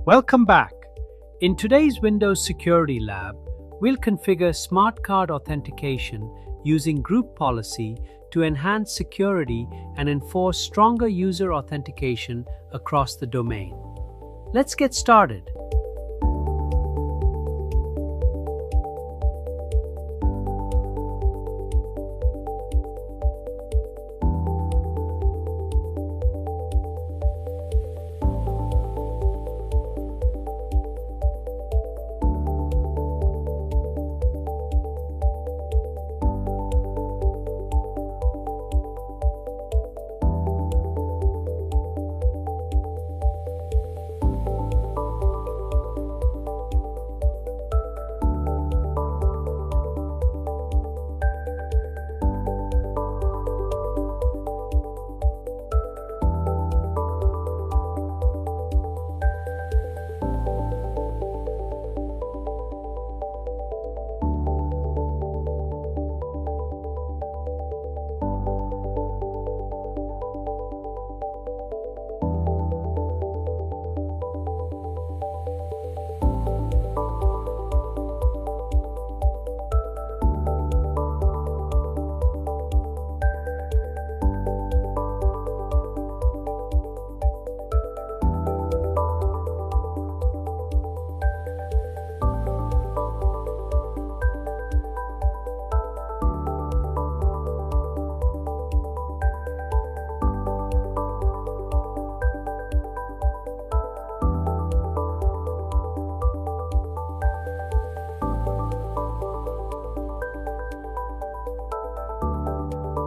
Welcome back. In today's Windows Security Lab, we'll configure Smart Card Authentication using group policy to enhance security and enforce stronger user authentication across the domain. Let's get started.